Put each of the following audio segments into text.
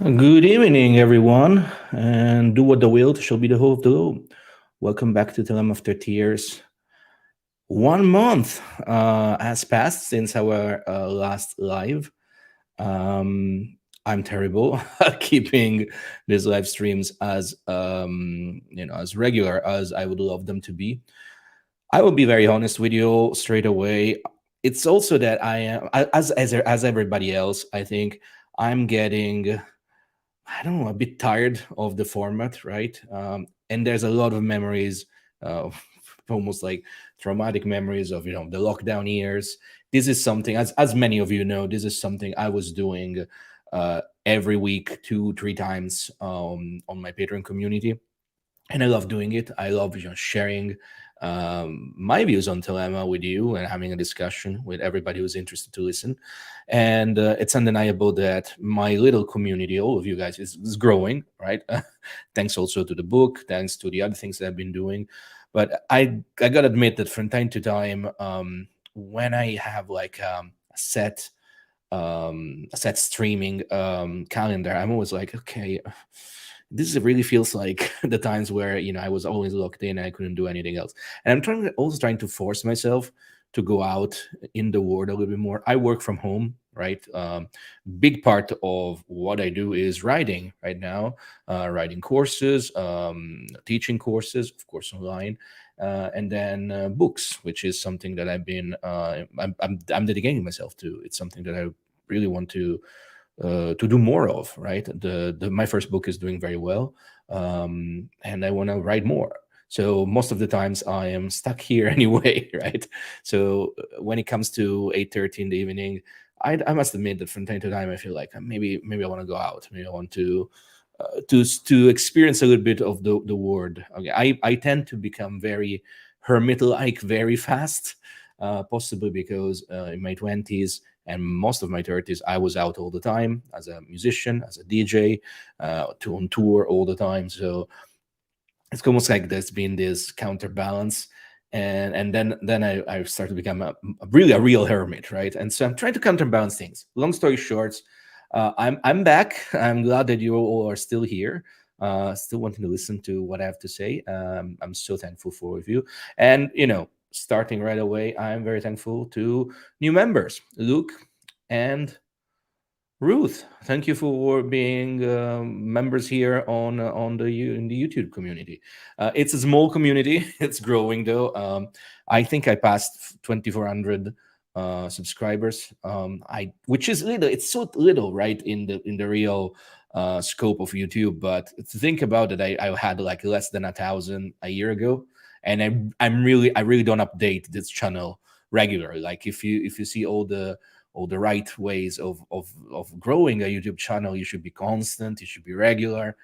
Good evening, everyone, and do what the will shall be the whole of the law. Welcome back to Thelema after tears. 1 month has passed since our last live. I'm terrible at keeping these live streams as as regular as I would love them to be. I will be very honest with you straight away. It's also that I am as everybody else. I think I'm getting I don't know, a bit tired of the format, right? And there's a lot of memories, uh, almost like traumatic memories of the lockdown years. This is something, as many of you know, this is something I was doing every week, 2, 3 times on my Patreon community, and I love doing it. I love sharing my views on Thelema with you and having a discussion with everybody who's interested to listen. And it's undeniable that my little community, all of you guys, is growing, right? Thanks also to the book, thanks to the other things that I've been doing. But I gotta admit that from time to time, when I have like a set streaming calendar, I'm always like, okay, this really feels like the times where I was always locked in and I couldn't do anything else. And I'm trying to force myself to go out in the world a little bit more. I work from home, right? Big part of what I do is writing right now, writing courses, teaching courses, of course, online. And then books, which is something that I'm dedicating myself to. It's something that I really want to do more of. Right, my first book is doing very well, and I want to write more. So most of the times I am stuck here anyway, right? So when it comes to 8:30 in the evening, I must admit that from time to time I feel like maybe I want to go out. Maybe I want to experience a little bit of the world. Okay, I tend to become very hermit-like very fast, possibly because in my 20s and most of my 30s I was out all the time as a musician, as a DJ, on tour all the time. So it's almost like there's been this counterbalance, and then I start to become a real hermit, right? And so I'm trying to counterbalance things. Long story short, I'm back. I'm glad that you all are still here, still wanting to listen to what I have to say. I'm so thankful for all of you. And starting right away, I'm very thankful to new members, Luke and Ruth. Thank you for being members here in the YouTube community. It's a small community. It's growing though. I think I passed 2,400 subscribers. Which is little. It's so little, right? In the real scope of YouTube. But to think about it, I had like less than 1,000 a year ago, and I really don't update this channel regularly. Like if you see all the right ways of growing a YouTube channel, you should be constant, you should be regular.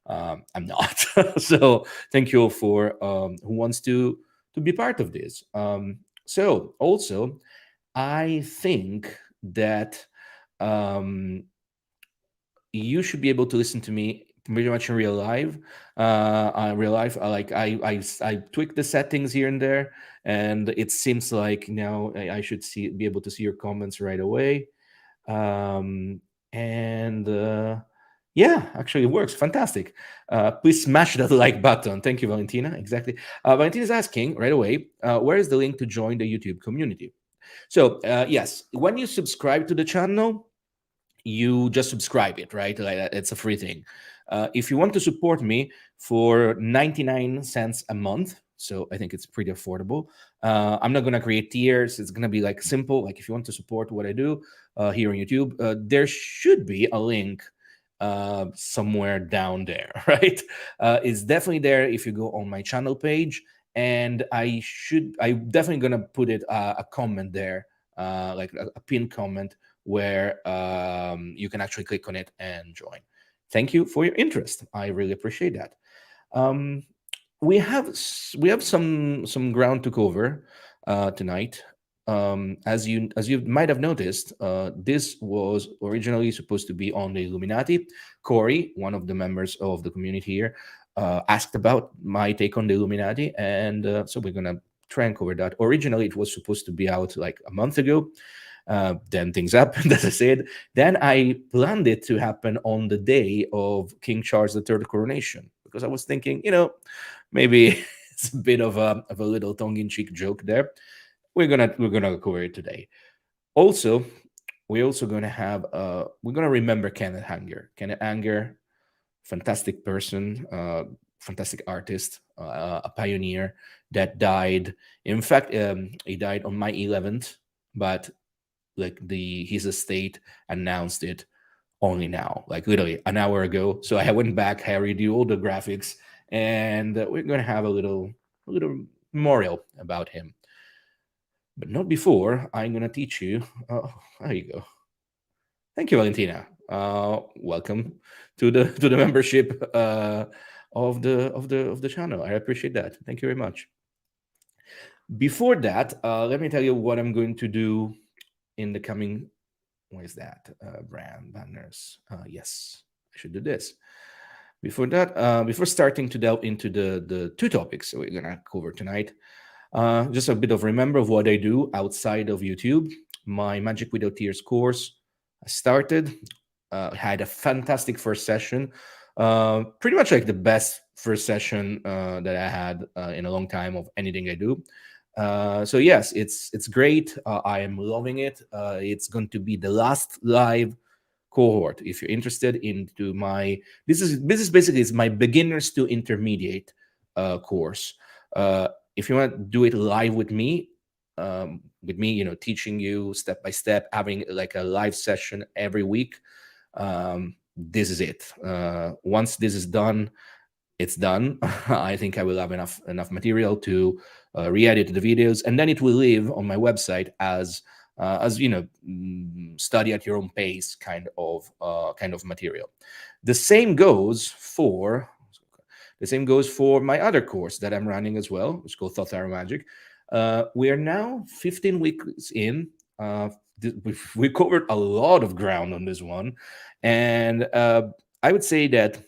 I'm not. So thank you all for who wants to be part of this. So also, I think that um, you should be able to listen to me pretty much in real life. Real life, like I tweak the settings here and there, and it seems like now I should be able to see your comments right away. And Yeah, actually, it works. Fantastic. Please smash that like button. Thank you, Valentina. Exactly. Valentina is asking right away, where is the link to join the YouTube community? So yes, when you subscribe to the channel, you just subscribe it, right? Like it's a free thing. If you want to support me for 99 cents a month, so I think it's pretty affordable. I'm not gonna create tiers. It's gonna be like simple. Like if you want to support what I do here on YouTube, there should be a link somewhere down there, right? It's definitely there if you go on my channel page, and I'm definitely gonna put a comment there, like a pinned comment where you can actually click on it and join. Thank you for your interest. I really appreciate that. Um, we have some ground to cover tonight. As you might have noticed, this was originally supposed to be on the Illuminati. Corey, one of the members of the community here, asked about my take on the Illuminati, and so we're gonna try and cover that. Originally, it was supposed to be out like a month ago, Then things happened, as I said. Then I planned it to happen on the day of King Charles III coronation, because I was thinking, maybe it's a bit of a little tongue-in-cheek joke there. We're gonna cover it today. Also, we're also gonna have we're gonna remember Kenneth Anger. Kenneth Anger, fantastic person, fantastic artist, a pioneer that died. In fact, he died on May 11th, but like his estate announced it only now, like literally an hour ago. So I went back, I reviewed all the graphics, and we're gonna have a little memorial about him. But not before. I'm gonna teach you. There you go. Thank you, Valentina. Welcome to the membership of the channel. I appreciate that. Thank you very much. Before that, let me tell you what I'm going to do in the coming. What is that? Brand banners. Yes, I should do this. Before that, before starting to delve into the two topics that we're gonna cover tonight, just a bit of remember of what I do outside of YouTube. My Magic Without Tears course started. Had a fantastic first session. Pretty much like the best first session that I had in a long time of anything I do. So yes, it's great. I am loving it. It's going to be the last live cohort. If you're interested into my, this is basically it's my beginners to intermediate course. If you want to do it live with me, teaching you step by step, having like a live session every week, this is it. Once this is done, it's done. I think I will have enough material to re-edit the videos, and then it will live on my website as study at your own pace kind of material. The same goes for my other course that I'm running as well. It's called Thought Arrow Magic. We are now 15 weeks in. We covered a lot of ground on this one, and I would say that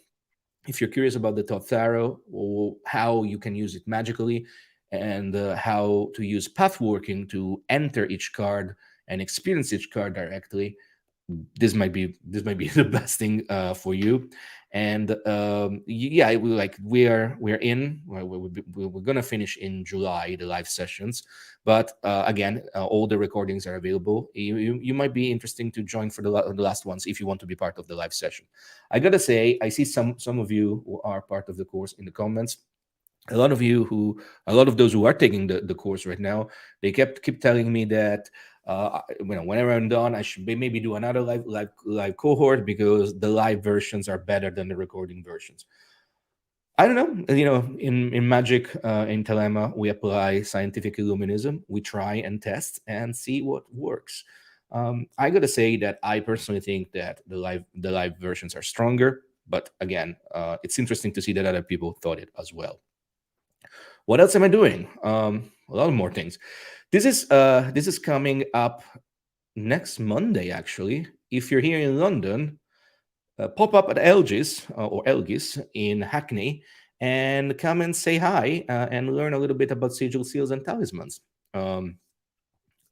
if you're curious about the Thought Tarot, or how you can use it magically, and how to use pathworking to enter each card and experience each card directly, this might be the best thing for you. And yeah, we're gonna finish in July the live sessions, but again, all the recordings are available. You might be interesting to join for the last ones if you want to be part of the live session. I gotta say, I see some of you who are part of the course in the comments. A lot of those who are taking the course right now, they keep telling me that whenever I'm done, I should maybe do another live cohort, because the live versions are better than the recording versions. I don't know. In Magic, in Thelema, we apply scientific illuminism. We try and test and see what works. I gotta say that I personally think that the live versions are stronger. But again, it's interesting to see that other people thought it as well. What else am I doing? A lot more things. This is coming up next Monday, actually. If you're here in London, pop up at Elgis in Hackney and come and say hi and learn a little bit about sigil seals and talismans.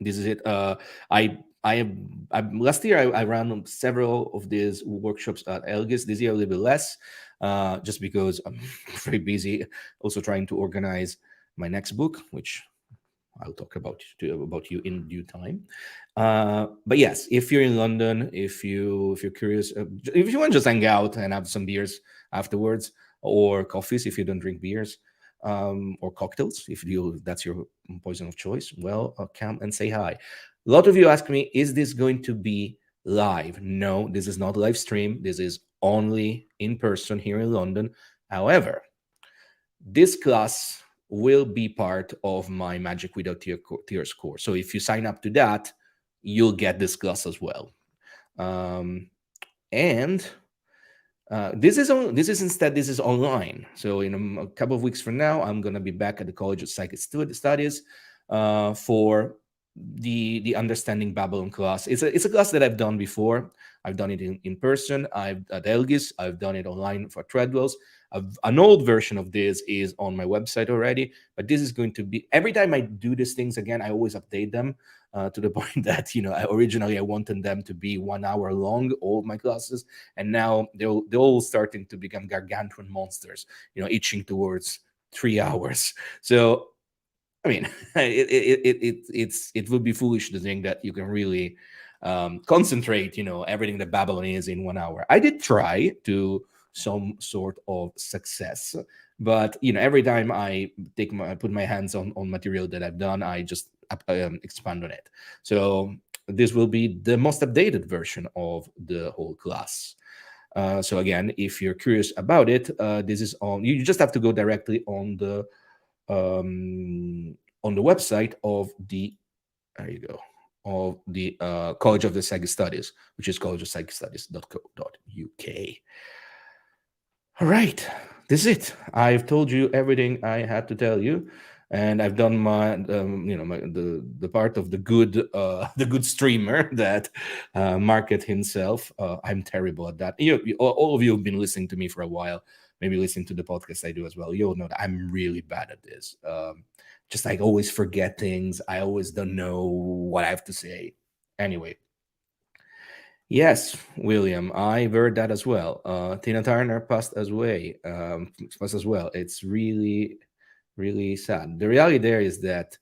This is it. Last year I ran several of these workshops at Elgis. This year a little bit less, just because I'm very busy. Also trying to organize my next book, which I'll talk about you in due time. But yes, if you're in London, if you're curious, if you want to just hang out and have some beers afterwards, or coffees if you don't drink beers, or cocktails if that's your poison of choice, well, come and say hi. A lot of you ask me, is this going to be live? No, this is not live stream. This is only in person here in London. However, this class will be part of my Magic Without Tears course. So if you sign up to that, you'll get this class as well. And this is online. So in a couple of weeks from now, I'm going to be back at the College of Psychic Studies for the Understanding Babylon class. It's a class that I've done before. I've done it in person. I've at Elgis. I've done it online for Treadwells. An old version of this is on my website already, but this is going to be every time I do these things again, I always update them to the point that originally I wanted them to be 1 hour long, all my classes, and now they're all starting to become gargantuan monsters, itching towards 3 hours. So I mean, it would be foolish to think that you can really concentrate, everything that Babylon is in 1 hour. I did try to some sort of success, but every time I put my hands on material that I've done, I just expand on it. So this will be the most updated version of the whole class. So again, if you're curious about it, this is on. You just have to go directly on the website of the there you go of the College of the Psychic Studies, which is collegeofpsychicstudies.co.uk. All right, this is it. I've told you everything I had to tell you, and I've done my the part of the good the good streamer that market himself. I'm terrible at that. All of you have been listening to me for a while, maybe listening to the podcast I do as well. You'll know that I'm really bad at this. Just I always forget things. I always don't know what I have to say. Anyway, yes, William, I heard that as well. Tina Turner passed away. Passed as well. It's really, really sad. The reality there is that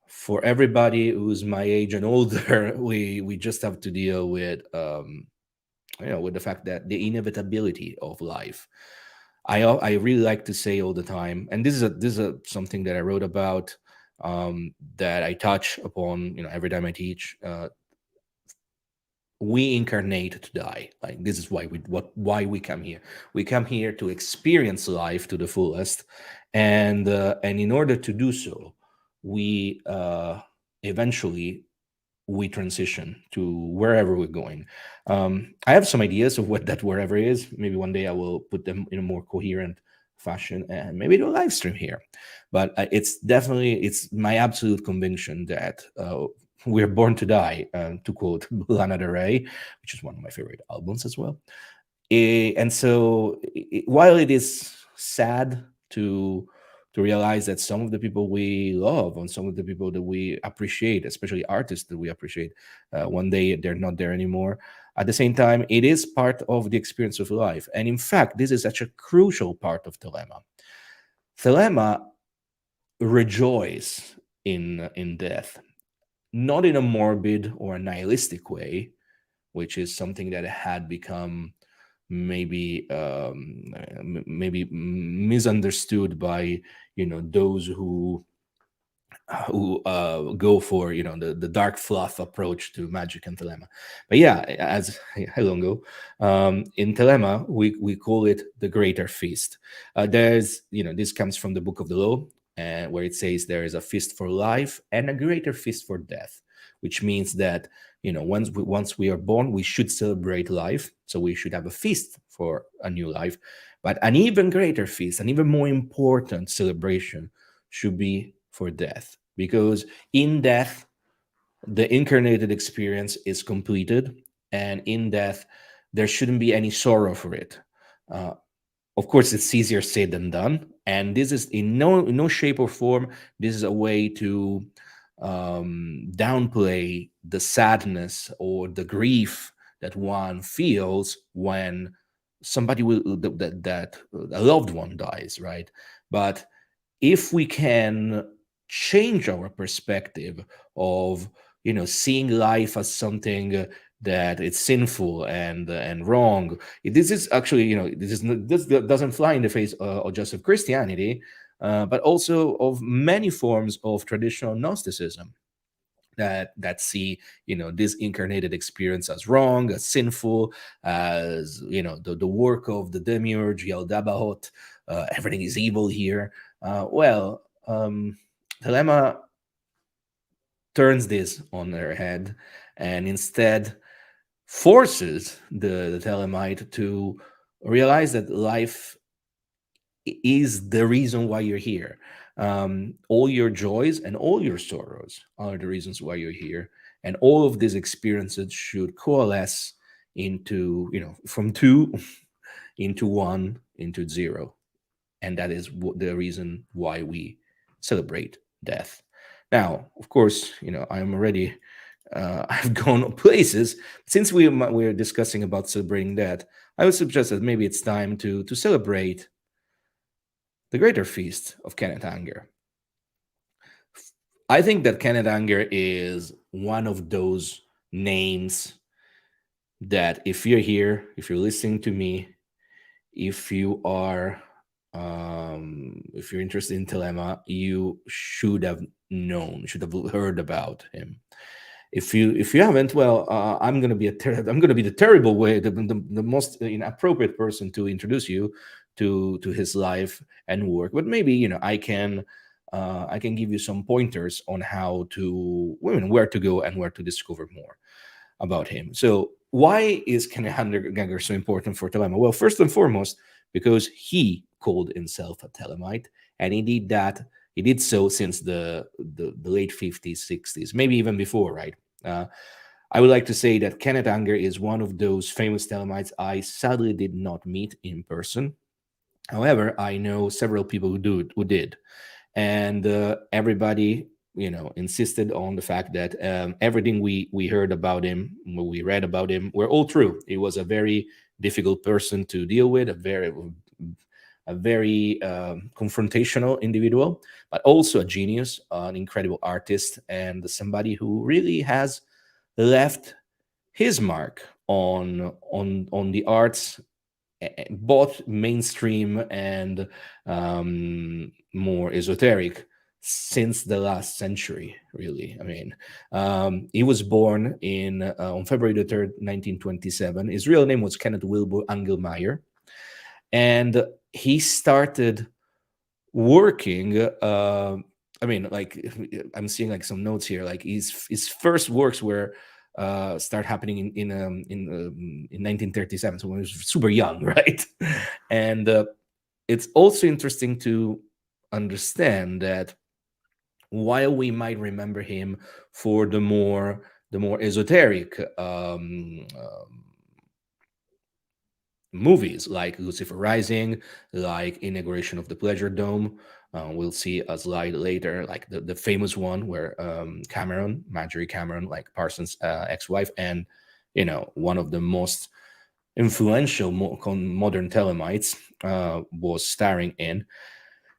for everybody who's my age and older, we just have to deal with the fact that the inevitability of life. I really like to say all the time, and this is something that I wrote about, that I touch upon every time I teach. We incarnate to die. Like this is why we come here. We come here to experience life to the fullest, and in order to do so, we eventually we transition to wherever we're going. I have some ideas of what that wherever is. Maybe one day I will put them in a more coherent fashion and maybe do a live stream here. But it's my absolute conviction that we're born to die, to quote Lana Del Rey, which is one of my favorite albums as well. And so, while it is sad to realize that some of the people we love and some of the people that we appreciate, especially artists that we appreciate, one day they're not there anymore. At the same time, it is part of the experience of life. And in fact, this is such a crucial part of Thelema. Thelema rejoice in death, not in a morbid or nihilistic way, which is something that had become maybe misunderstood by those who go for the dark fluff approach to magic and Thelema. But yeah, as hello Longo, in Thelema we call it the greater feast. There's this comes from the Book of the Law, where it says there is a feast for life and a greater feast for death, which means that once we are born, we should celebrate life, so we should have a feast for a new life. But an even greater feast, an even more important celebration, should be for death, because in death the incarnated experience is completed, and in death there shouldn't be any sorrow for it. Of course, it's easier said than done, and this is in no shape or form this is a way to downplay the sadness or the grief that one feels when somebody that a loved one dies, right? But if we can change our perspective of seeing life as something that it's sinful and wrong, this is actually this doesn't fly in the face of just of Christianity, but also of many forms of traditional Gnosticism that see this incarnated experience as wrong, as sinful, as the work of the demiurge Yaldabaoth. Everything is evil here. Thelema turns this on their head and instead forces the Thelemite to realize that life is the reason why you're here. All your joys and all your sorrows are the reasons why you're here. and all of these experiences should coalesce into, from two into one into zero. And that is the reason why we celebrate death. Now, of course, I'm already I've gone places. Since we're discussing about celebrating death, I would suggest that maybe it's time to celebrate the greater feast of Kenneth Anger. I think that Kenneth Anger is one of those names that if you're here, if you're listening to me, if you are if you're interested in Thelema, you should have known, should have heard about him. If you haven't, well, I'm gonna be the terrible way, the most inappropriate person to introduce you to his life and work. But maybe I can give you some pointers on how to where to go and where to discover more about him. So why is Kenneth Anger so important for Thelema? Well, first and foremost, because he called himself a Thelemite, and he did that. He did so since the late 50s, 60s, maybe even before, right? I would like to say that Kenneth Anger is one of those famous Thelemites I sadly did not meet in person. However, I know several people who did, and everybody insisted on the fact that everything we heard about him, what we read about him, were all true. He was a very difficult person to deal with, a very confrontational individual, but also a genius, an incredible artist, and somebody who really has left his mark on the arts, both mainstream and more esoteric, since the last century. Really, I mean, he was born on February the 3rd, 1927. His real name was Kenneth Wilbur Angelmeyer, and he started working. I mean, like, I'm seeing like some notes here. Like his first works were start happening in 1937, so when he was super young, right? And it's also interesting to understand that while we might remember him for the more esoteric movies like Lucifer Rising, like Inauguration of the Pleasure Dome. We'll see a slide later, like the famous one where Marjorie Cameron, like Parsons' ex-wife, and one of the most influential modern Thelemites, was starring in.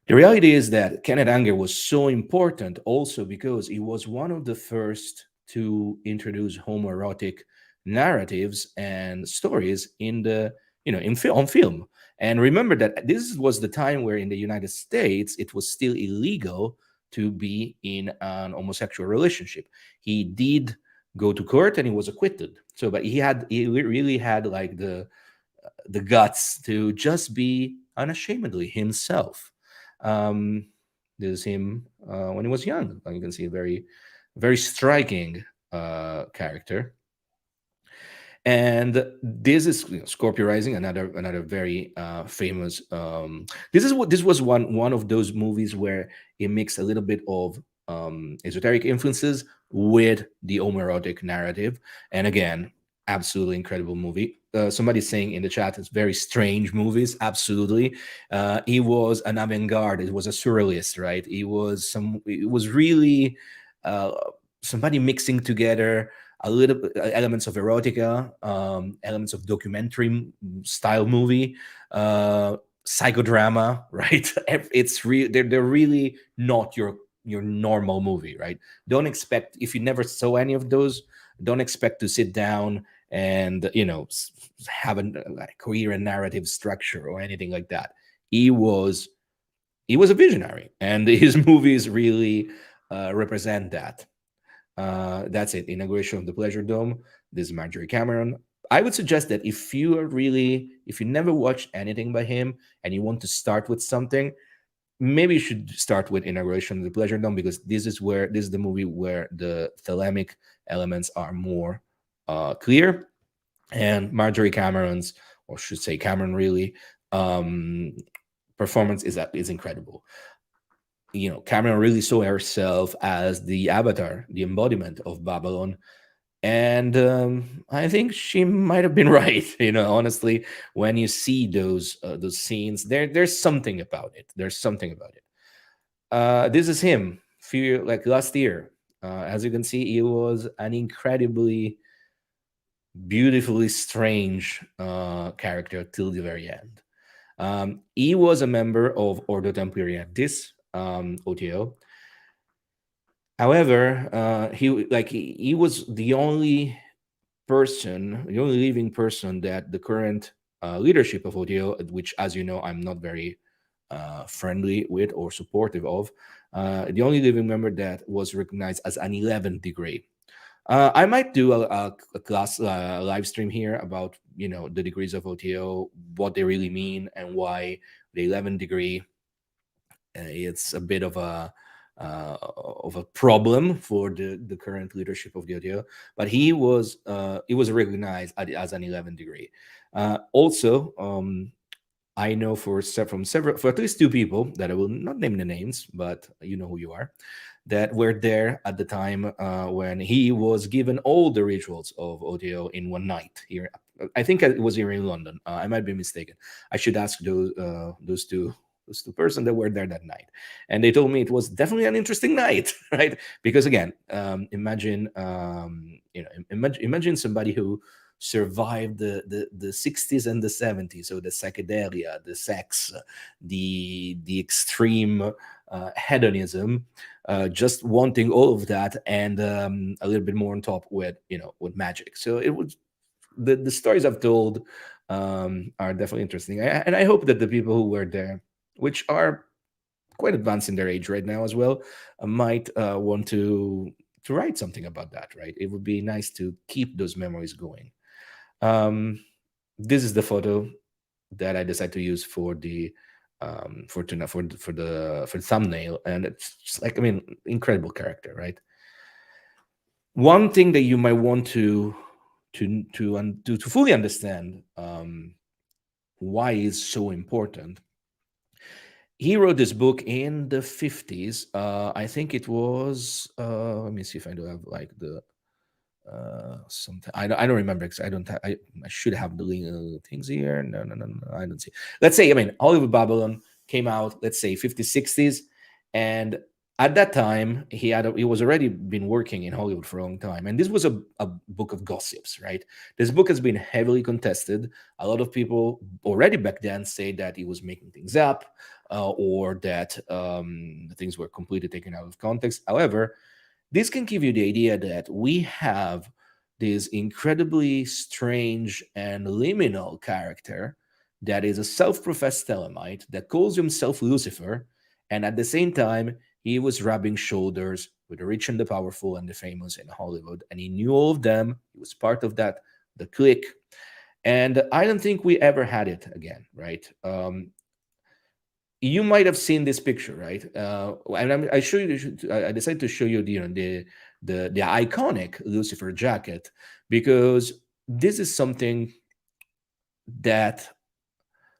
The reality is that Kenneth Anger was so important also because he was one of the first to introduce homoerotic narratives and stories on film. And remember that this was the time where in the United States it was still illegal to be in an homosexual relationship. He did go to court and he was acquitted. So, but he really had like the guts to just be unashamedly himself. This is him when he was young. You can see a very, very striking character. And this is Scorpio Rising, another very famous. This was one of those movies where it mixed a little bit of esoteric influences with the homoerotic narrative, and again, absolutely incredible movie. Somebody's saying in the chat it's very strange movies. Absolutely, he was an avant-garde. It was a surrealist, right? It was really somebody mixing together a little elements of erotica, elements of documentary style movie, psychodrama, right? It's they're really not your normal movie, right? Don't expect, if you never saw any of those, don't expect to sit down and have a coherent narrative structure or anything like that. He was a visionary, and his movies really represent that. That's it. Inauguration of the Pleasure Dome. This is Marjorie Cameron. I would suggest that if you never watched anything by him and you want to start with something, maybe you should start with Inauguration of the Pleasure Dome, because this is the movie where the thelemic elements are more clear. And Marjorie Cameron's, or should say Cameron really, performance is incredible. Cameron really saw herself as the avatar, the embodiment of Babylon. And I think she might have been right. Honestly, when you see those scenes, there's something about it. There's something about it. This is him, few like last year. As you can see, he was an incredibly beautifully strange character till the very end. He was a member of Ordo Templariensis, OTO. However, he was the only person, the only living person that the current leadership of OTO, which, as you know, I'm not very friendly with or supportive of, the only living member that was recognized as an 11th degree. I might do a class live stream here about the degrees of OTO, what they really mean, and why the 11th degree it's a bit of a problem for the current leadership of the OTO. But he was recognized as an 11th degree. Also, I know from several, for at least two people that I will not name the names, but you know who you are, that were there at the time when he was given all the rituals of OTO in one night here. I think it was here in London. I might be mistaken. I should ask those two persons that were there that night, and they told me it was definitely an interesting night, right? Because again, imagine somebody who survived the 60s and the 70s, so the psychedelia, the sex, the extreme hedonism, just wanting all of that and a little bit more on top with magic. So it was the stories I've told are definitely interesting, and I hope that the people who were there, which are quite advanced in their age right now as well, might want to write something about that. Right, it would be nice to keep those memories going. um, this is the photo that I decided to use for the for the thumbnail, and it's just like, I mean, incredible character, right? One thing that you might want to fully understand why it's so important. He wrote this book in the 50s. I think it was. Let me see if I do have like the something. I don't remember because I should have the things here. No, no, no, no, I don't see. Let's say, I mean, Hollywood Babylon came out, let's say 50s, 60s, and at that time he was already been working in Hollywood for a long time, and this was a book of gossips, right? This book has been heavily contested. A lot of people already back then say that he was making things up, or that things were completely taken out of context. However, this can give you the idea that we have this incredibly strange and liminal character that is a self professed Thelemite that calls himself Lucifer, and at the same time, he was rubbing shoulders with the rich and the powerful and the famous in Hollywood, and he knew all of them. He was part of that, the clique. And I don't think we ever had it again, right? You might have seen this picture, right? And I show you. I decided to show you the iconic Lucifer jacket because this is something that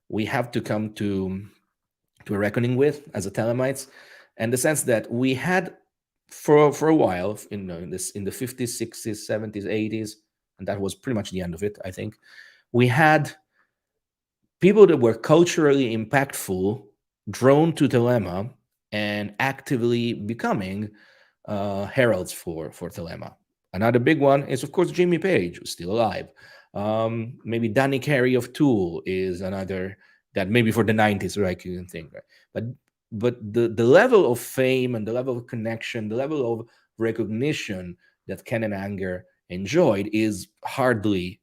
we have to come to a reckoning with as a Telemites, and the sense that we had for a while in the 50s, 60s, 70s, 80s, and that was pretty much the end of it. I think we had people that were culturally impactful drawn to Thelema and actively becoming heralds for Thelema. Another big one is, of course, Jimmy Page, who's still alive. Maybe Danny Carey of Tool is another that maybe for the 90s, right? You can think, right? But the level of fame and the level of connection, the level of recognition that Kenneth Anger enjoyed is hardly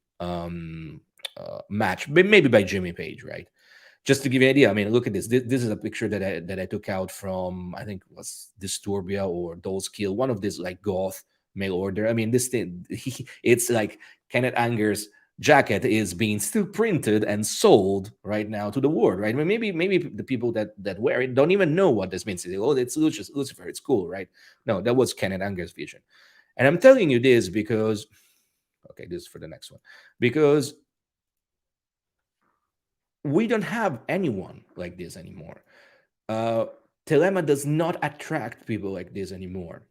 matched, maybe by Jimmy Page, right? Just to give you an idea, I mean, look at this. This is a picture that I took out from, I think it was Disturbia or Doll's Kill, one of these like goth mail order. I mean, this thing, it's like Kenneth Anger's jacket is being still printed and sold right now to the world, right? I mean, maybe the people that wear it don't even know what this means. They say, oh, it's Lucifer, it's cool, right? No, that was Kenneth Anger's vision. And I'm telling you this because, okay, this is for the next one, because we don't have anyone like this anymore. Thelema does not attract people like this anymore.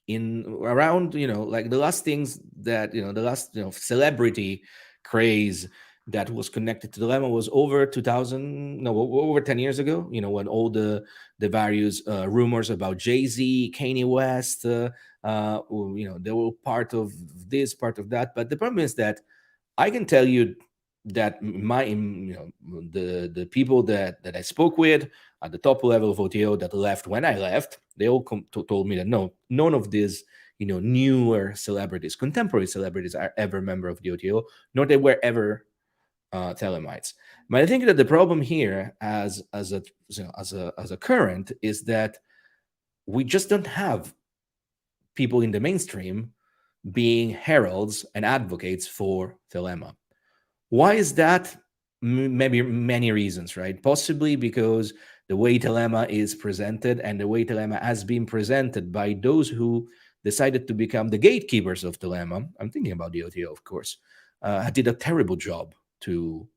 In around, like the last things that, the last, celebrity craze that was connected to Dilemma was over 2000, no, over 10 years ago, when all the various rumors about Jay-Z, Kanye West, they were part of this, part of that. But the problem is that I can tell you that the people that I spoke with at the top level of OTO that left when I left, they all told me that no, none of these newer celebrities, contemporary celebrities, are ever member of the OTO, nor they were ever Thelemites. But I think that the problem here, as a current, is that we just don't have people in the mainstream being heralds and advocates for Thelema. Why is that? Maybe many reasons, right? Possibly because the way Thelema is presented and the way Thelema has been presented by those who decided to become the gatekeepers of Thelema, I'm thinking about the OTO, of course, did a terrible job to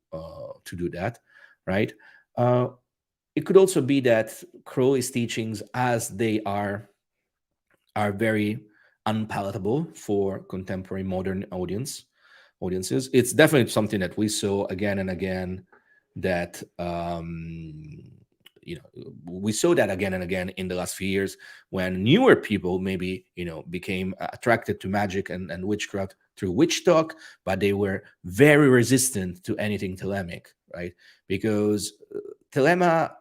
do that, right? It could also be that Crowley's teachings, as they are very unpalatable for contemporary modern audiences. It's definitely something that we saw again and again, that we saw that again and again in the last few years, when newer people maybe became attracted to magic and witchcraft through witch talk, but they were very resistant to anything Thelemic, right? Because Thelema,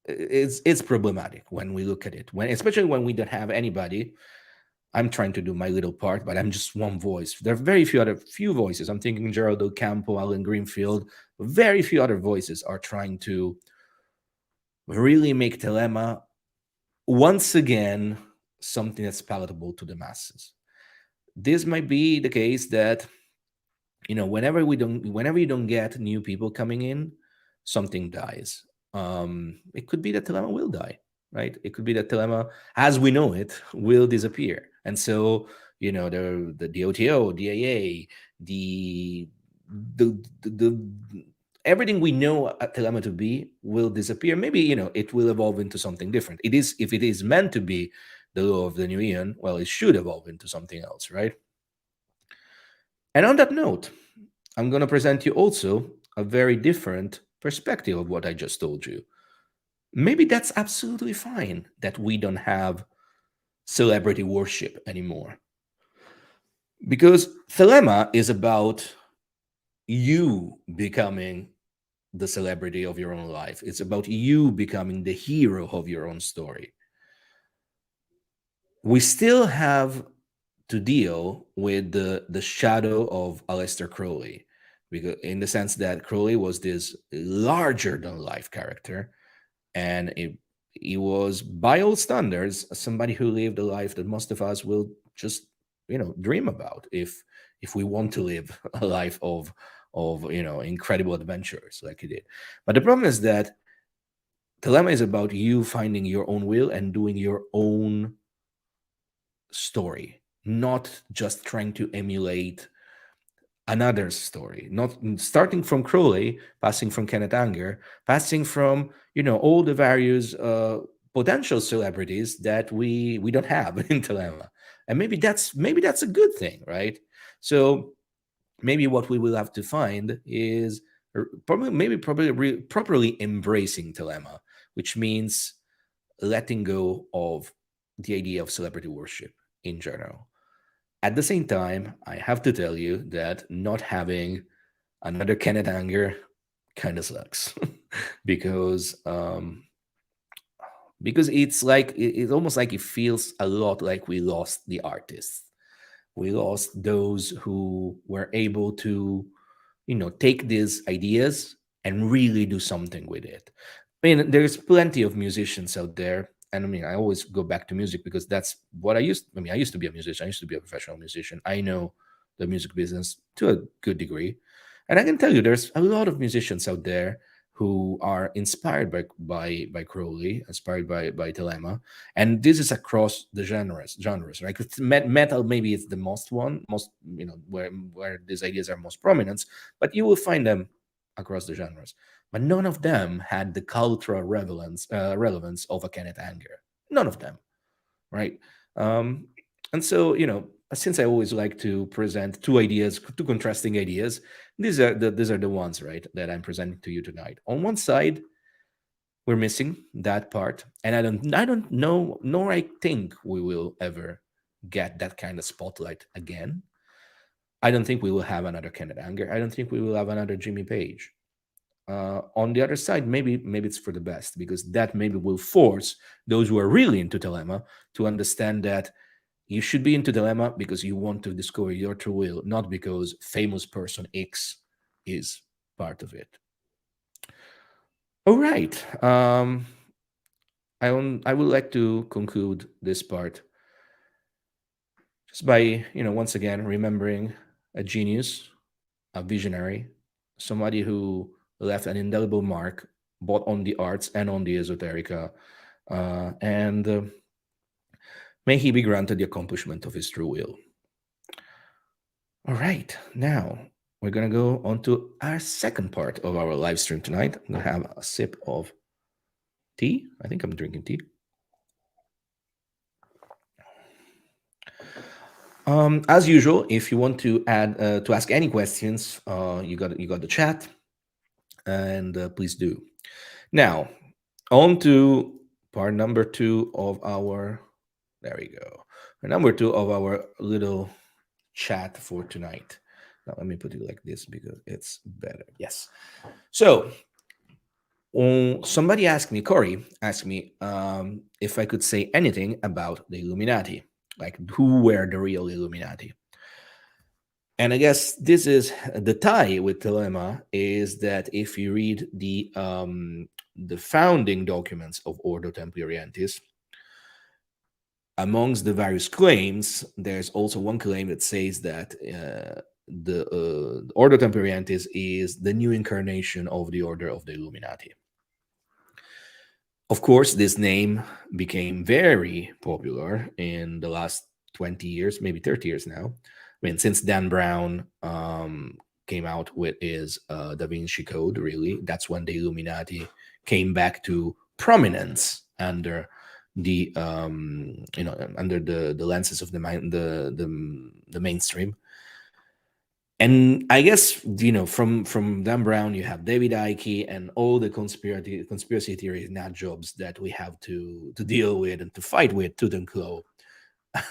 it's problematic when we look at it, especially when we don't have anybody. I'm trying to do my little part, but I'm just one voice. There are very few voices. I'm thinking Gerald Ocampo, Alan Greenfield. Very few other voices are trying to really make Thelema once again something that's palatable to the masses. This might be the case that whenever you don't get new people coming in, something dies. It could be that Thelema will die, right? It could be that Thelema, as we know it, will disappear. And so, the OTO, the AA, the everything we know Thelema to be will disappear. Maybe, it will evolve into something different. If it is meant to be the law of the new eon, well, it should evolve into something else, right? And on that note, I'm going to present you also a very different perspective of what I just told you. Maybe that's absolutely fine that we don't have celebrity worship anymore. Because Thelema is about you becoming the celebrity of your own life. It's about you becoming the hero of your own story. We still have to deal with the shadow of Aleister Crowley, because in the sense that Crowley was this larger than life character, and he was, by all standards, somebody who lived a life that most of us will just dream about if we want to live a life of incredible adventures like he did. But the problem is that Thelema is about you finding your own will and doing your own story, not just trying to emulate another story, not starting from Crowley, passing from Kenneth Anger, passing from all the various potential celebrities that we don't have in Thelema. And maybe that's a good thing, right? So maybe what we will have to find is properly embracing Thelema, which means letting go of the idea of celebrity worship in general. At the same time, I have to tell you that not having another Kenneth Anger kind of sucks because it's almost like it feels a lot like we lost the artists. We lost those who were able to, take these ideas and really do something with it. I mean, there's plenty of musicians out there. And I mean, I always go back to music because that's what I used. I mean, I used to be a musician. I used to be a professional musician. I know the music business to a good degree. And I can tell you there's a lot of musicians out there who are inspired by Crowley, inspired by Thelema, and this is across the genres, right? Because metal maybe is the most where these ideas are most prominent, but you will find them across the genres, but none of them had the cultural relevance of a Kenneth Anger. None of them, right? Um, and so, since I always like to present two contrasting ideas, these are the ones, right, that I'm presenting to you tonight. On one side, we're missing that part, and I don't know, nor I think we will ever get that kind of spotlight again. I don't think we will have another Kenneth Anger. I don't think we will have another Jimmy Page. On the other side, maybe it's for the best, because that maybe will force those who are really into Thelema to understand that you should be into Thelema because you want to discover your true will, not because famous person X is part of it. All right. I would like to conclude this part just by, once again, remembering a genius, a visionary, somebody who left an indelible mark both on the arts and on the esoterica. And may he be granted the accomplishment of his true will. All right, now we're going to go on to our second part of our live stream tonight. I'm going to have a sip of tea. I think I'm drinking tea. As usual, if you want to ask any questions, you got the chat, and please do. Now, on to part number 2 of our. There we go. Number 2 of our little chat for tonight. Now let me put it like this because it's better. Yes. So somebody asked me, Corey asked me, if I could say anything about the Illuminati, like who were the real Illuminati. And I guess this is the tie with Thelema, is that if you read the founding documents of Ordo Templi Orientis, amongst the various claims, there's also one claim that says that the Ordo Templi Orientis is the new incarnation of the Order of the Illuminati. Of course, this name became very popular in the last 20 years, maybe 30 years now. I mean, since Dan Brown came out with his Da Vinci Code, really, that's when the Illuminati came back to prominence under the under the lenses of the mainstream. And I guess, from Dan Brown, you have David Icke and all the conspiracy theory nut jobs that we have to deal with and to fight with tooth and claw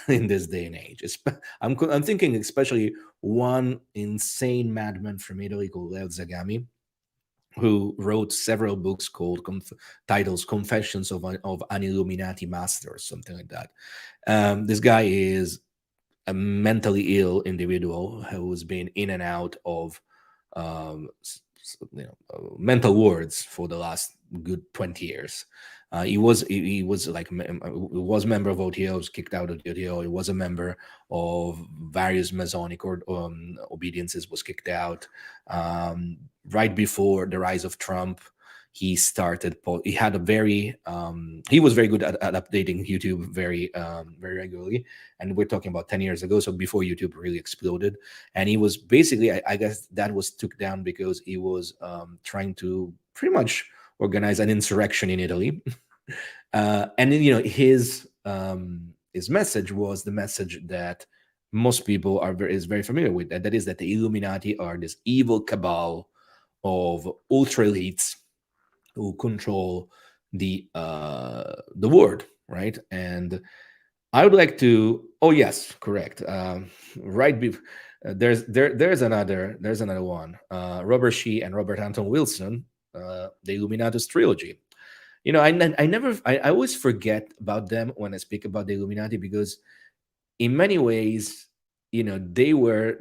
in this day and age. I'm thinking especially one insane madman from Italy called Leo Zagami, who wrote several books called titles Confessions of an Illuminati Master or something like that. This guy is a mentally ill individual who's been in and out of mental wards for the last good 20 years. He was member of OTO, was kicked out of the OTO. He was a member of various Masonic obediences, was kicked out. Right before the rise of Trump, he started. He had a very. He was very good at updating YouTube very regularly, and we're talking about 10 years ago, so before YouTube really exploded. And he was basically, I guess, that was took down because he was trying to pretty much organize an insurrection in Italy. And then, his message was the message that most people is very familiar with, and that is that the Illuminati are this evil cabal of ultra elites who control the world, right? And I would like to. Oh yes, correct. Right. There's another one. Robert Shee and Robert Anton Wilson, the Illuminatus trilogy. I always forget about them when I speak about the Illuminati, because in many ways, they were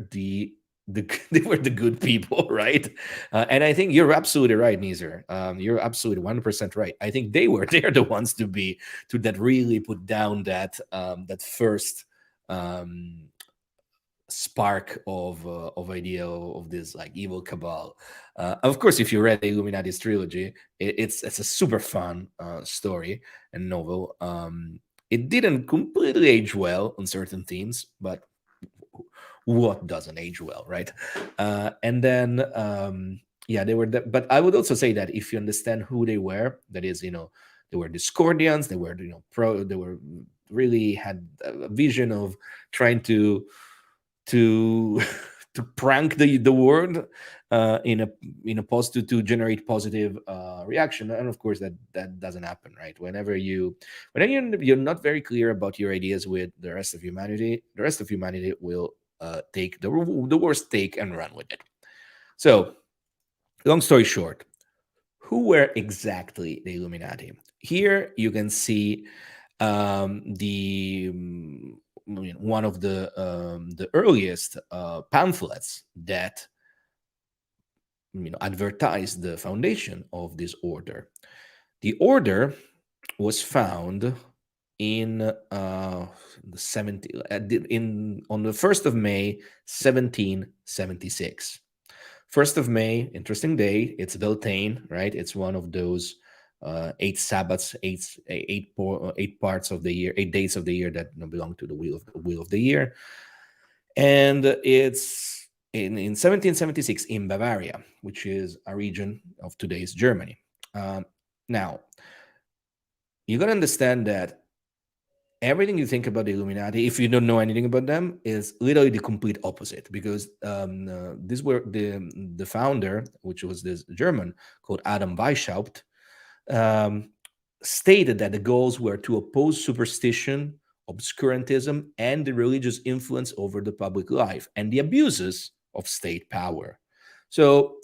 they were the good people, right? And I think you're absolutely right, Nizar. You're absolutely 100% right. I think they're the ones that really put down that first spark of idea of this like evil cabal. Of course, if you read the Illuminati's trilogy, it's a super fun story and novel. It didn't completely age well on certain themes, but what doesn't age well, right? And then Yeah, they were. But I would also say that if you understand who they were, that is, they were Discordians. They were, pro. They were really had a vision of trying to to prank the world in a positive to generate positive reaction. And of course that doesn't happen, right? Whenever you're not very clear about your ideas with the rest of humanity, the rest of humanity will take the worst take and run with it. So long story short, who were exactly the Illuminati? Here you can see one of the earliest pamphlets that advertised the foundation of this order. The order was found in the 70 in on the 1st of May 1776. 1st of May, interesting day. It's Beltane, right? It's one of those 8 Sabbaths, eight parts of the year, 8 days of the year that belong to the wheel of the year, and it's in 1776 in Bavaria, which is a region of today's Germany. Now, you got to understand that everything you think about the Illuminati, if you don't know anything about them, is literally the complete opposite. Because this were the founder, which was this German called Adam Weishaupt, um, stated that the goals were to oppose superstition, obscurantism, and the religious influence over the public life and the abuses of state power. So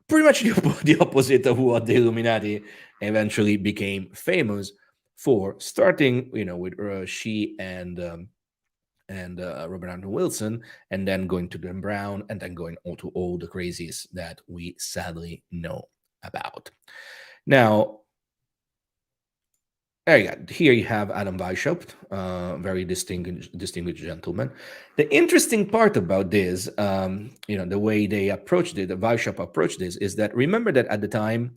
pretty much the opposite of what the Illuminati eventually became famous for, starting, with she and Robert Anton Wilson, and then going to Dan Brown, and then going on to all the crazies that we sadly know about. Now, here you have Adam Weishaupt, very distinguished gentleman. The interesting part about this, the way they approached it, the Weishaupt approached this, is that, remember that at the time,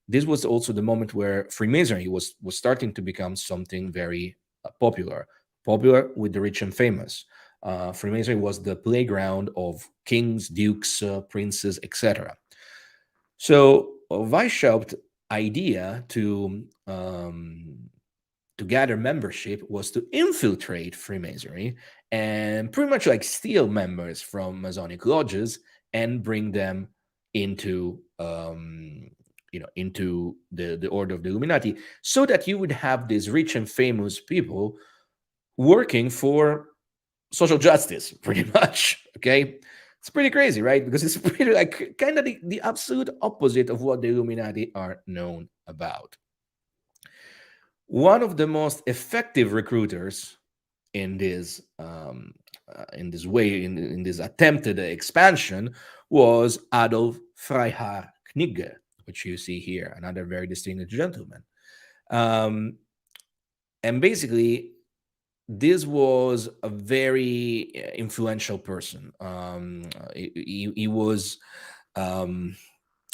this was also the moment where Freemasonry was starting to become something very popular with the rich and famous. Freemasonry was the playground of kings, dukes, princes, etc. So Weishaupt's idea to gather membership was to infiltrate Freemasonry and pretty much like steal members from Masonic lodges and bring them into into the order of the Illuminati, so that you would have these rich and famous people working for social justice, pretty much. Okay, it's pretty crazy, right? Because it's pretty like kind of the absolute opposite of what the Illuminati are known about. One of the most effective recruiters in this in this attempted expansion was Adolf Freiherr Knigge, which you see here, another very distinguished gentleman. And basically, this was a very influential person. He was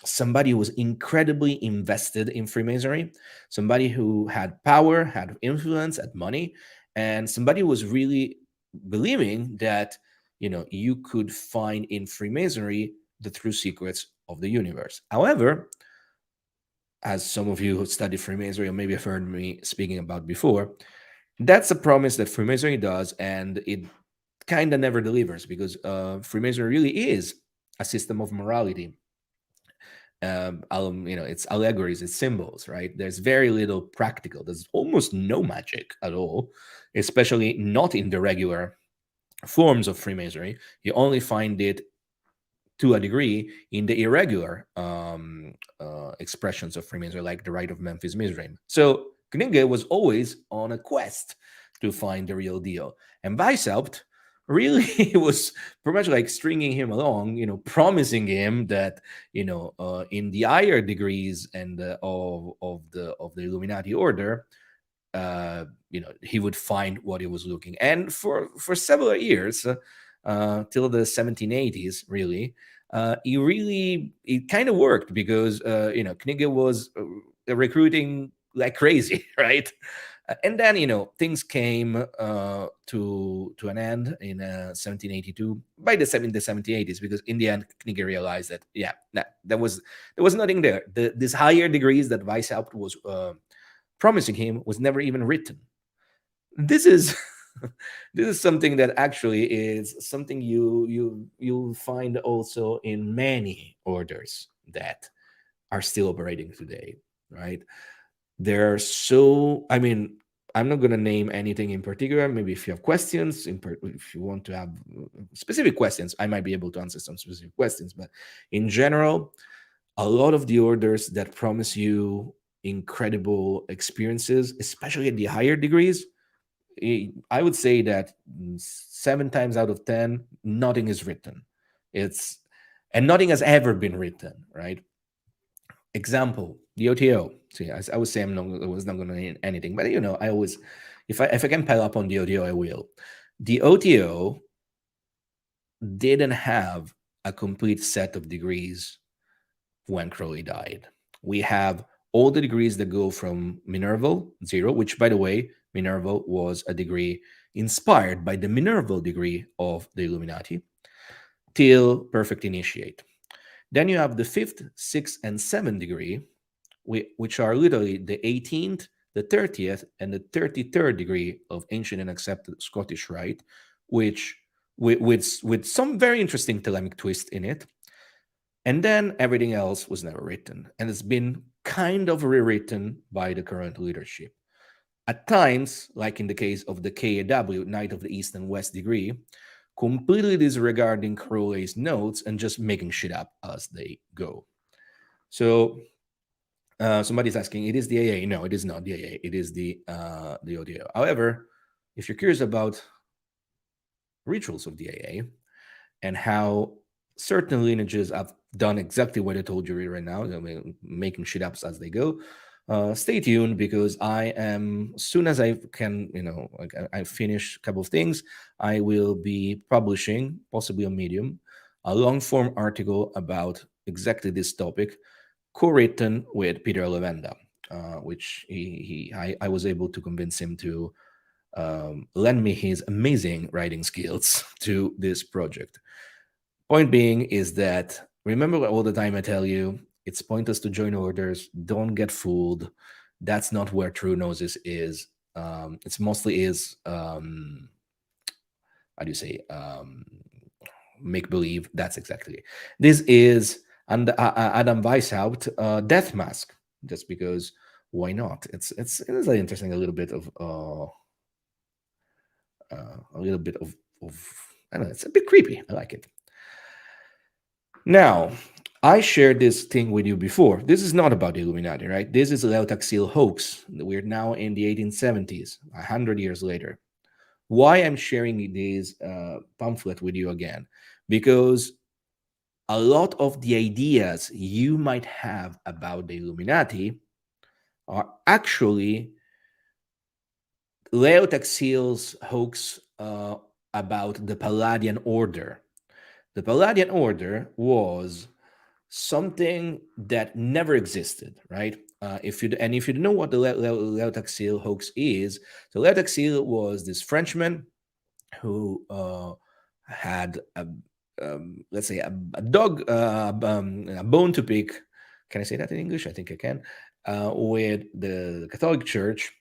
somebody who was incredibly invested in Freemasonry, somebody who had power, had influence, had money, and somebody who was really believing that you could find in Freemasonry the true secrets of the universe. However, as some of you who study Freemasonry or maybe have heard me speaking about before, that's a promise that Freemasonry does, and it kind of never delivers, because Freemasonry really is a system of morality. It's allegories, it's symbols, right? There's very little practical. There's almost no magic at all, especially not in the regular forms of Freemasonry. You only find it to a degree in the irregular expressions of Freemasonry, like the Rite of Memphis Mizraim. So Knigge was always on a quest to find the real deal, and Weishaupt really was pretty much like stringing him along, promising him that in the higher degrees and of the Illuminati order, he would find what he was looking. And for several years, till the 1780s, really, it kind of worked, because Knigge was recruiting like crazy, right? And then, things came to an end in 1782 by the 1780s, because in the end Knigge realized that, yeah, there was nothing there. These higher degrees that Weishaupt was promising him was never even written. This is this is something that actually is something you'll find also in many orders that are still operating today, right? They're so, I mean, I'm not going to name anything in particular. Maybe if you have questions, if you want to have specific questions, I might be able to answer some specific questions. But in general, a lot of the orders that promise you incredible experiences, especially at the higher degrees, I would say that 7 times out of 10, nothing is written. It's and nothing has ever been written, right? Example, the OTO. See, I would say I was not going to name anything, but I always, if I can pile up on the OTO, I will. The OTO didn't have a complete set of degrees when Crowley died. We have all the degrees that go from Minerval 0, which, by the way, Minerval was a degree inspired by the Minerval degree of the Illuminati, till Perfect Initiate. Then you have the 5th, 6th, and 7th degree, which are literally the 18th, the 30th, and the 33rd degree of Ancient and Accepted Scottish Rite, which with some very interesting Thelemic twist in it. And then everything else was never written, and it's been kind of rewritten by the current leadership. At times, like in the case of the KAW, Knight of the East and West degree, completely disregarding Crowley's notes and just making shit up as they go. So somebody's asking, it is the AA? No, it is not the AA. It is the ODO. However, if you're curious about rituals of the AA and how certain lineages have done exactly what I told you right now, making shit up as they go, stay tuned, because I am, as soon as I can, I finish a couple of things, I will be publishing, possibly on Medium, a long form article about exactly this topic, co-written with Peter Levenda, which I was able to convince him to lend me his amazing writing skills to this project. Point being is that, remember all the time I tell you, it's pointless to join orders. Don't get fooled. That's not where true gnosis is. It's mostly is, how do you say, make believe. That's exactly it. This is Adam Weishaupt, Death Mask, just because why not? It's interesting, a little bit of I don't know, it's a bit creepy. I like it. Now, I shared this thing with you before. This is not about the Illuminati, right? This is a Leotaxil hoax. We're now in the 1870s, 100 years later. Why I'm sharing this pamphlet with you again? Because a lot of the ideas you might have about the Illuminati are actually Leotaxil's hoax about the Palladian Order. The Palladian Order was something that never existed, right? If you know what the Leotaxil hoax is, so Leotaxil was this Frenchman who had let's say a dog, a bone to pick. Can I say that in English? I think I can. With the Catholic Church,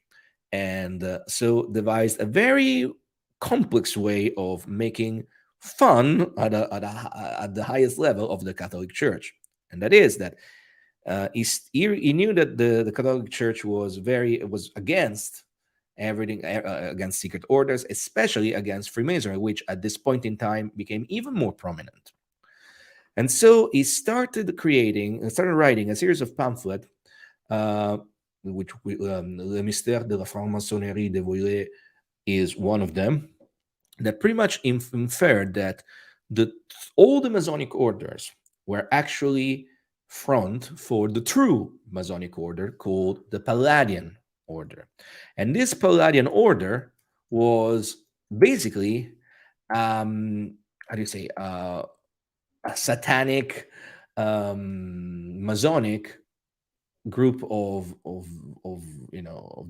and so devised a very complex way of making fun at the highest level of the Catholic Church, and that is that he knew that the Catholic Church was against everything, against secret orders, especially against Freemasonry, which at this point in time became even more prominent. And so he started writing a series of pamphlets, which Le Mystère de la Franc-Maçonnerie dévoilé is one of them, that pretty much inferred that all the Masonic orders were actually front for the true Masonic order called the Palladian Order. And this Palladian Order was basically, how do you say, a satanic, Masonic group of of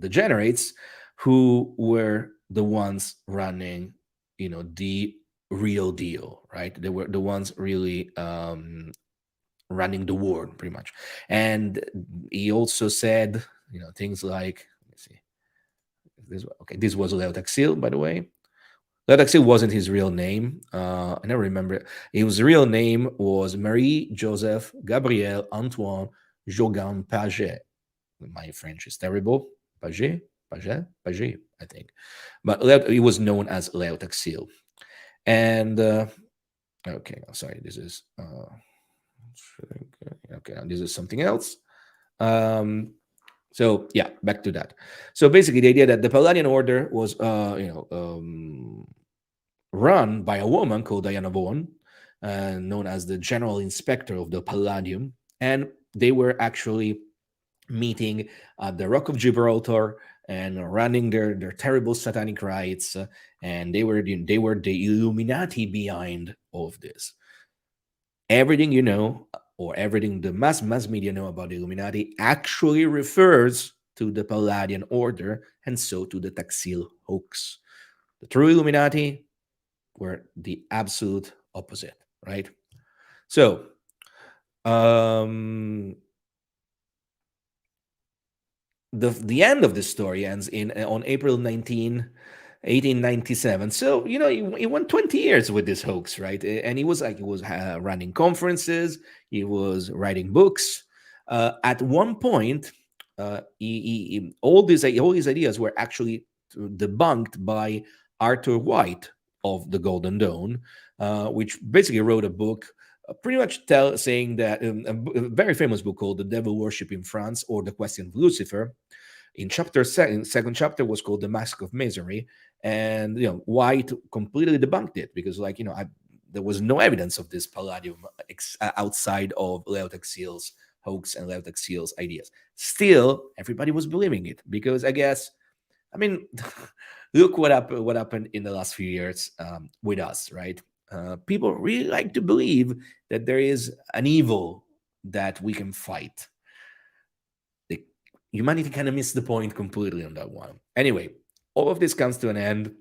degenerates who were the ones running the real deal, right? They were the ones really running the war pretty much. And he also said things like, let me see, this was Leo Taxil, by the way. That actually wasn't his real name. I never remember. His real name was Marie Joseph Gabriel Antoine Jogan Paget. My French is terrible. Paget, Paget, Paget, I think. But he was known as Leo Taxil. And okay, sorry, this is okay. This is something else. So yeah, back to that. So basically, the idea that the Palladian order was, run by a woman called Diana Vaughan, known as the General Inspector of the Palladium, and they were actually meeting at the Rock of Gibraltar and running their terrible satanic rites, and they were the Illuminati behind all of this. Everything or everything the mass media know about the Illuminati actually refers to the Palladian order, and so to the Taxil hoax. The true Illuminati were the absolute opposite, right? So, the end of the story ends in on April 19, 1897. So he went 20 years with this hoax, right? And he was running conferences, he was writing books. At one point, all these ideas were actually debunked by Arthur White of the Golden Dawn, which basically wrote a book pretty much saying that a very famous book called The Devil Worship in France, or The Question of Lucifer. In second chapter was called The Mask of Misery, and White completely debunked it because, like, there was no evidence of this palladium outside of Leo Taxil's hoax and Leo Taxil's ideas. Still, everybody was believing it because, I guess, I mean, look what happened in the last few years with us, right? People really like to believe that there is an evil that we can fight. The humanity kind of missed the point completely on that one. Anyway, all of this comes to an end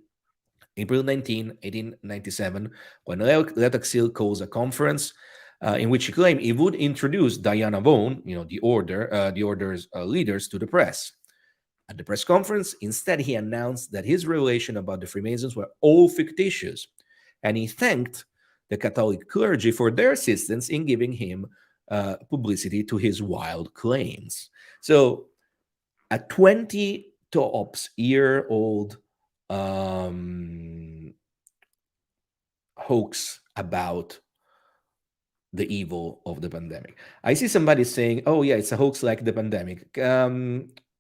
April 19, 1897, when Letaxil calls a conference in which he claimed he would introduce Diana Vaughan, the order's leaders, to the press. At the press conference, instead, he announced that his revelation about the Freemasons were all fictitious, and he thanked the Catholic clergy for their assistance in giving him publicity to his wild claims. So, a 20 tops year old hoax about the evil of the pandemic. I see somebody saying, "Oh yeah, it's a hoax like the pandemic."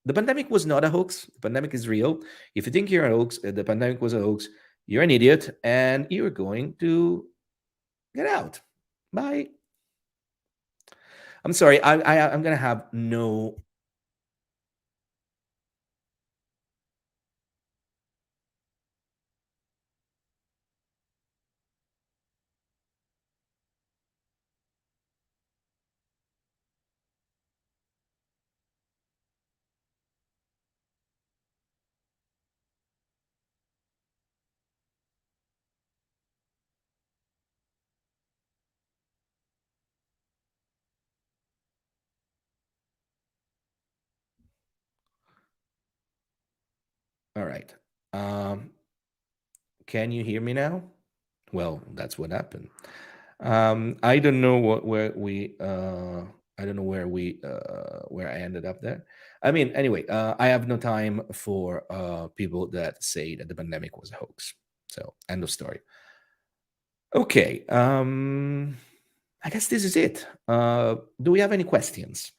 The pandemic was not a hoax. The pandemic is real. If you think you're a hoax, the pandemic was a hoax, you're an idiot, and you're going to get out. Bye. I'm sorry. I'm gonna have no. All right. Um, can you hear me now? Well, that's what happened. I don't know where we I don't know where I ended up there. I mean, anyway, I have no time for people that say that the pandemic was a hoax. So, end of story. Okay, I guess this is it. Do we have any questions?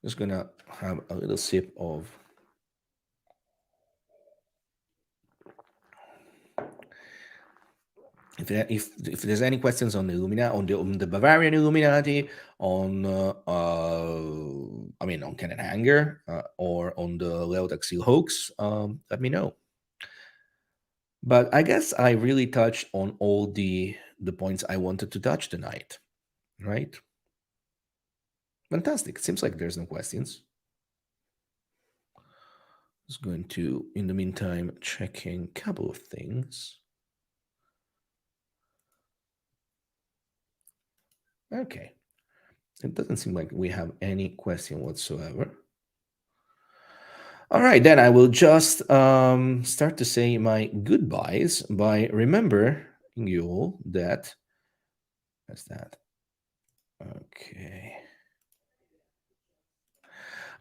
Just gonna have a little sip of. If there's any questions on the Illumina, on the Bavarian Illuminati, on I mean, on Kenneth Anger, or on the Leo Taxil hoax, let me know. But I guess I really touched on all the points I wanted to touch tonight, right? Fantastic. It seems like there's no questions. Just going to, in the meantime, checking a couple of things. Okay. It doesn't seem like we have any question whatsoever. All right, then I will just start to say my goodbyes by remembering you all that. That's that. Okay.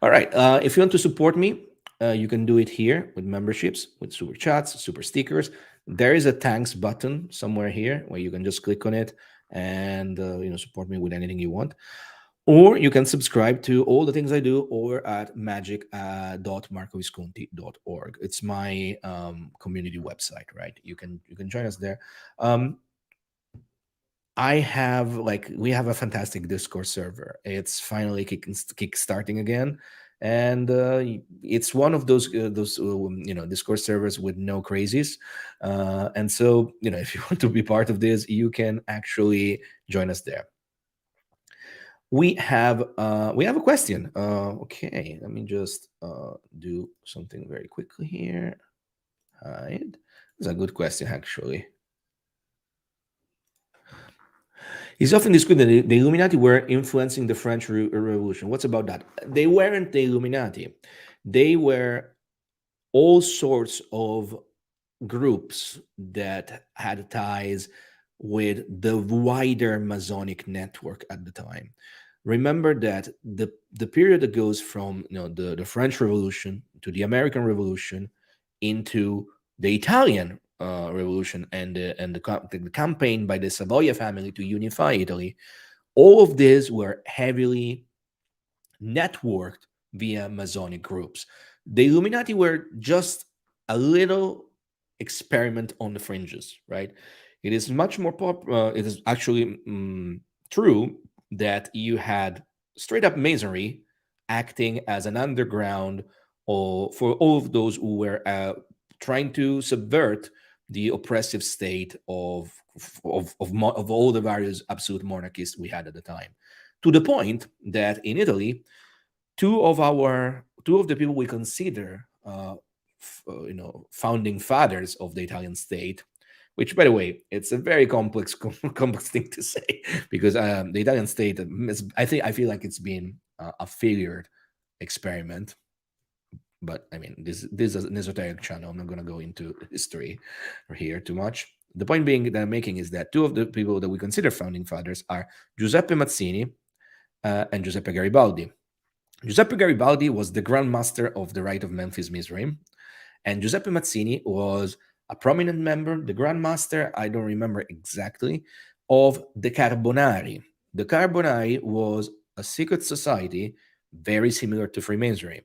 All right. If you want to support me, you can do it here with memberships, with super chats, super stickers. There is a thanks button somewhere here where you can just click on it and support me with anything you want. Or you can subscribe to all the things I do or at magic.marcovisconti.org. It's my community website, right? You can join us there. We have a fantastic Discord server. It's finally kick-starting again, and it's one of those Discord servers with no crazies. And so if you want to be part of this, you can actually join us there. We have a question. Okay, let me just do something very quickly here. Hide. It's a good question, actually. It's often described that the Illuminati were influencing the French Revolution. What's about that? They weren't the Illuminati. They were all sorts of groups that had ties with the wider Masonic network at the time. Remember that the period that goes from the French Revolution to the American Revolution into the Italian Revolution and the campaign by the Savoia family to unify Italy, all of these were heavily networked via Masonic groups. The Illuminati were just a little experiment on the fringes, right? It is much more it is actually true that you had straight up Masonry acting as an underground for all of those who were trying to subvert the oppressive state of all the various absolute monarchies we had at the time, to the point that in Italy, two of the people we consider founding fathers of the Italian state, which, by the way, it's a very complex thing to say, because the Italian state I feel like it's been a failed experiment. But I mean, this is an esoteric channel. I'm not going to go into history here too much. The point being that I'm making is that two of the people that we consider founding fathers are Giuseppe Mazzini and Giuseppe Garibaldi. Giuseppe Garibaldi was the Grand Master of the Rite of Memphis Mizraim, and Giuseppe Mazzini was a prominent member, the Grand Master, I don't remember exactly, of the Carbonari. The Carbonari was a secret society very similar to Freemasonry.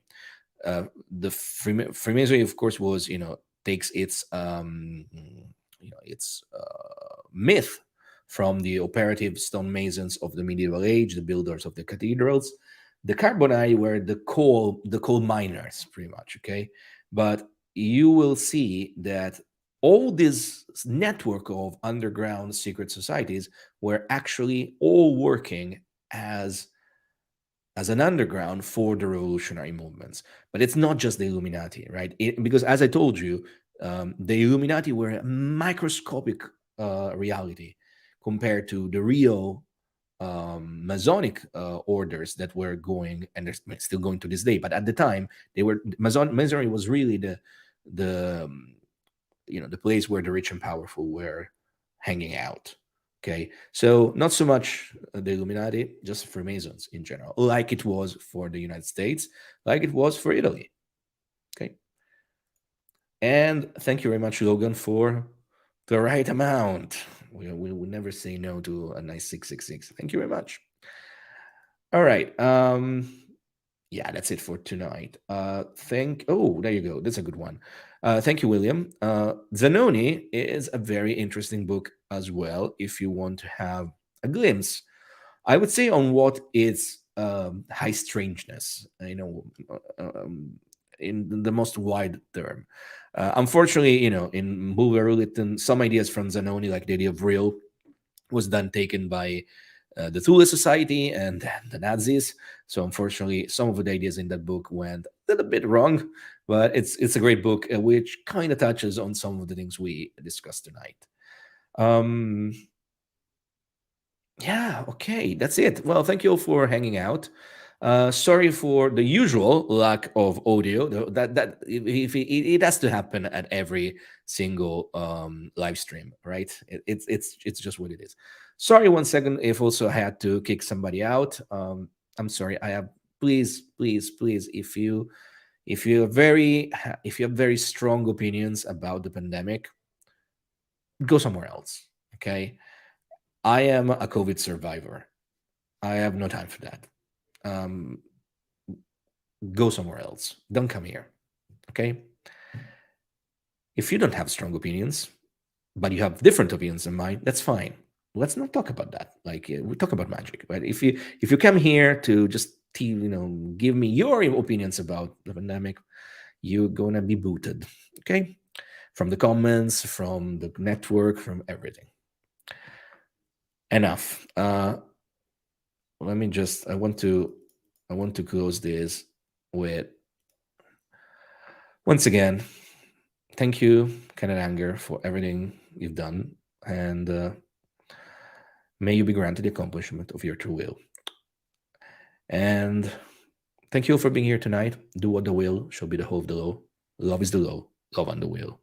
The Freemasonry, of course, was takes its myth from the operative stonemasons of the medieval age, the builders of the cathedrals. The Carbonari were the coal miners, pretty much. Okay, but you will see that all this network of underground secret societies were actually all working as an underground for the revolutionary movements. But it's not just the Illuminati, right? Because as I told you, the Illuminati were a microscopic reality compared to the real Masonic orders that were going, and they're still going to this day. But at the time, Masonry was really the place where the rich and powerful were hanging out. Okay, so not so much the Illuminati, just Freemasons in general, like it was for the United States, like it was for Italy. Okay, and thank you very much, Logan, for the right amount. We will never say no to a nice 666. Thank you very much. All right. Yeah, that's it for tonight. Oh, there you go. That's a good one. Thank you, William. Zanoni is a very interesting book as well, if you want to have a glimpse, I would say, on what is high strangeness, in the most wide term. Unfortunately, in Bulwer Lytton, some ideas from Zanoni, like the idea of real, was then taken by the Thule Society and the Nazis. So unfortunately, some of the ideas in that book went a little bit wrong, but it's a great book which kind of touches on some of the things we discussed tonight. Um, yeah, okay, that's it. Well, thank you all for hanging out. Sorry for the usual lack of audio. That if it has to happen at every single live stream, right? It's just what it is. Sorry, 1 second. If also I had to kick somebody out. I'm sorry. I have please, if you have very strong opinions about the pandemic, go somewhere else. Okay, I am a COVID survivor. I have no time for that. Um, go somewhere else. Don't come here. Okay. If you don't have strong opinions, but you have different opinions than mine, that's fine. Let's not talk about that. Like we talk about magic, but if you come here to just give me your opinions about the pandemic, you're gonna be booted. Okay, from the comments, from the network, from everything. Enough. Let me just. I want to close this with once again. Thank you, Kenneth Anger, for everything you've done, and may you be granted the accomplishment of your true will. And thank you for being here tonight. Do what the will shall be the whole of the law. Love is the law. Love on the will.